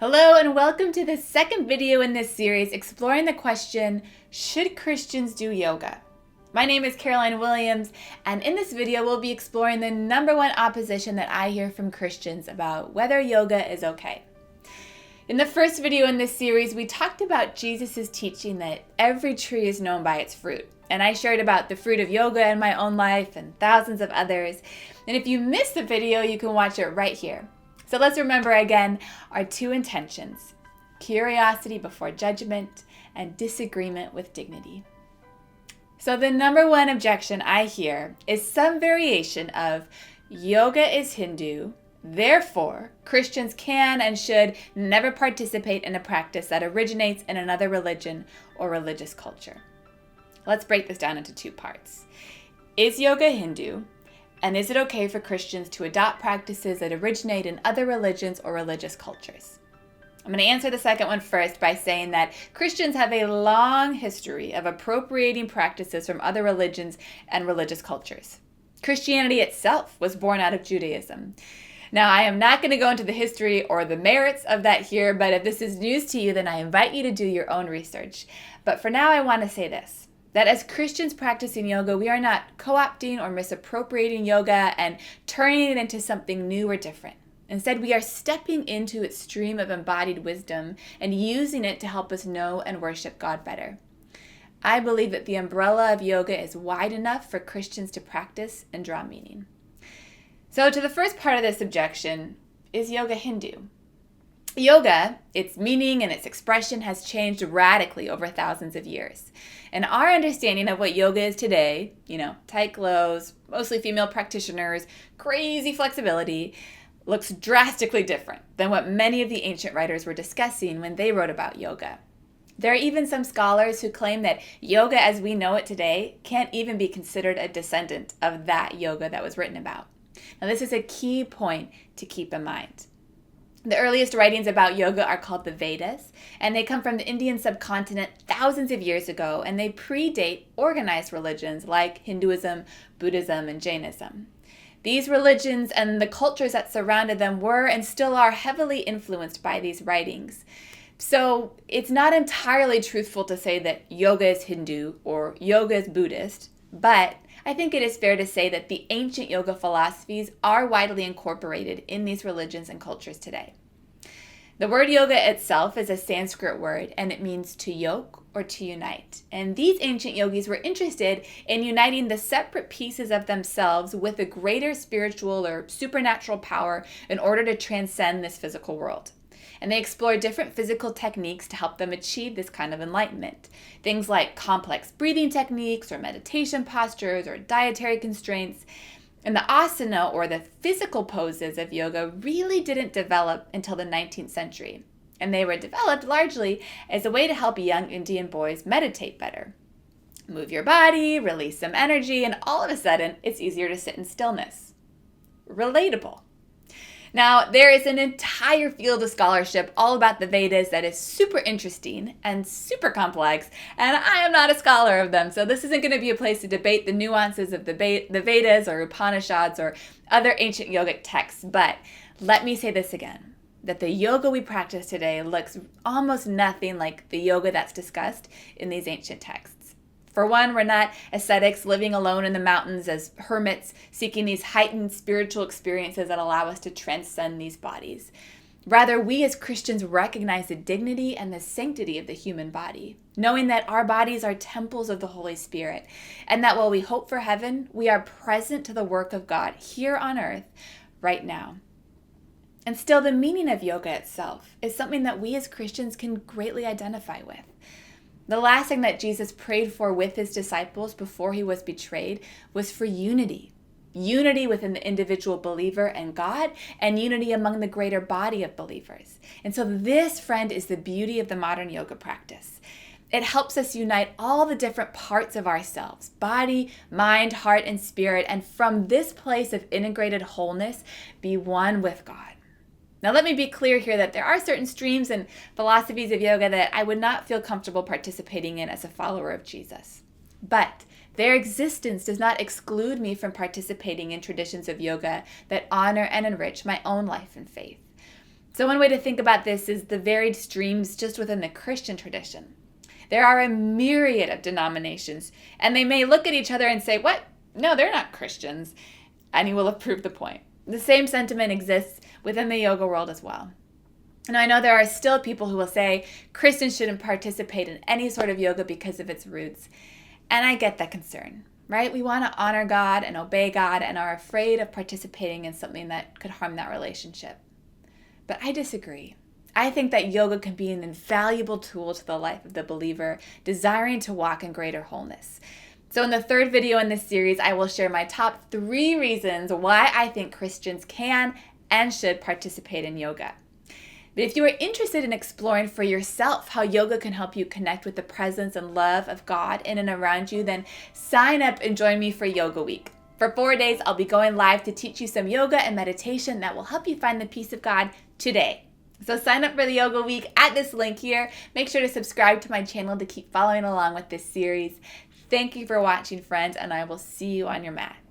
Hello and welcome to the second video in this series exploring the question, should Christians do yoga? My name is Caroline Williams, and in this video we'll be exploring the number one opposition that I hear from Christians about whether yoga is okay. In the first video in this series, we talked about Jesus' teaching that every tree is known by its fruit. And I shared about the fruit of yoga in my own life and thousands of others. And if you missed the video, you can watch it right here. So let's remember again our two intentions: curiosity before judgment and disagreement with dignity. So the number one objection I hear is some variation of yoga is Hindu, therefore Christians can and should never participate in a practice that originates in another religion or religious culture. Let's break this down into two parts. Is yoga Hindu? And is it okay for Christians to adopt practices that originate in other religions or religious cultures? I'm going to answer the second one first by saying that Christians have a long history of appropriating practices from other religions and religious cultures. Christianity itself was born out of Judaism. Now, I am not going to go into the history or the merits of that here, but if this is news to you, then I invite you to do your own research. But for now, I want to say this: that as Christians practicing yoga, we are not co-opting or misappropriating yoga and turning it into something new or different. Instead, we are stepping into its stream of embodied wisdom and using it to help us know and worship God better. I believe that the umbrella of yoga is wide enough for Christians to practice and draw meaning. So to the first part of this objection, is yoga Hindu? Yoga, its meaning and its expression has changed radically over thousands of years. And our understanding of what yoga is today, tight clothes, mostly female practitioners, crazy flexibility, looks drastically different than what many of the ancient writers were discussing when they wrote about yoga. There are even some scholars who claim that yoga as we know it today can't even be considered a descendant of that yoga that was written about. Now, this is a key point to keep in mind. The earliest writings about yoga are called the Vedas, and they come from the Indian subcontinent thousands of years ago, and they predate organized religions like Hinduism, Buddhism, and Jainism. These religions and the cultures that surrounded them were and still are heavily influenced by these writings. So it's not entirely truthful to say that yoga is Hindu or yoga is Buddhist, but I think it is fair to say that the ancient yoga philosophies are widely incorporated in these religions and cultures today. The word yoga itself is a Sanskrit word, and it means to yoke or to unite. And these ancient yogis were interested in uniting the separate pieces of themselves with a greater spiritual or supernatural power in order to transcend this physical world. And they explored different physical techniques to help them achieve this kind of enlightenment. Things like complex breathing techniques or meditation postures or dietary constraints. And the asana, or the physical poses of yoga, really didn't develop until the 19th century. And they were developed largely as a way to help young Indian boys meditate better. Move your body, release some energy, and all of a sudden, it's easier to sit in stillness. Relatable. Now, there is an entire field of scholarship all about the Vedas that is super interesting and super complex, and I am not a scholar of them, so this isn't going to be a place to debate the nuances of the Vedas or Upanishads or other ancient yogic texts, but let me say this again, that the yoga we practice today looks almost nothing like the yoga that's discussed in these ancient texts. For one, we're not ascetics living alone in the mountains as hermits seeking these heightened spiritual experiences that allow us to transcend these bodies. Rather, we as Christians recognize the dignity and the sanctity of the human body, knowing that our bodies are temples of the Holy Spirit, and that while we hope for heaven, we are present to the work of God here on earth right now. And still, the meaning of yoga itself is something that we as Christians can greatly identify with. The last thing that Jesus prayed for with his disciples before he was betrayed was for unity. Unity within the individual believer and God, and unity among the greater body of believers. And so this, friend, is the beauty of the modern yoga practice. It helps us unite all the different parts of ourselves, body, mind, heart, and spirit, and from this place of integrated wholeness, be one with God. Now, let me be clear here that there are certain streams and philosophies of yoga that I would not feel comfortable participating in as a follower of Jesus. But their existence does not exclude me from participating in traditions of yoga that honor and enrich my own life and faith. So one way to think about this is the varied streams just within the Christian tradition. There are a myriad of denominations, and they may look at each other and say, what? No, they're not Christians. And you will have proved the point. The same sentiment exists within the yoga world as well. And I know there are still people who will say Christians shouldn't participate in any sort of yoga because of its roots. And I get that concern, right? We want to honor God and obey God and are afraid of participating in something that could harm that relationship. But I disagree. I think that yoga can be an invaluable tool to the life of the believer desiring to walk in greater wholeness. So in the third video in this series, I will share my top 3 reasons why I think Christians can and should participate in yoga. But if you are interested in exploring for yourself how yoga can help you connect with the presence and love of God in and around you, then sign up and join me for Yoga Week. For 4 days, I'll be going live to teach you some yoga and meditation that will help you find the peace of God today. So sign up for the Yoga Week at this link here. Make sure to subscribe to my channel to keep following along with this series. Thank you for watching, friends, and I will see you on your mat.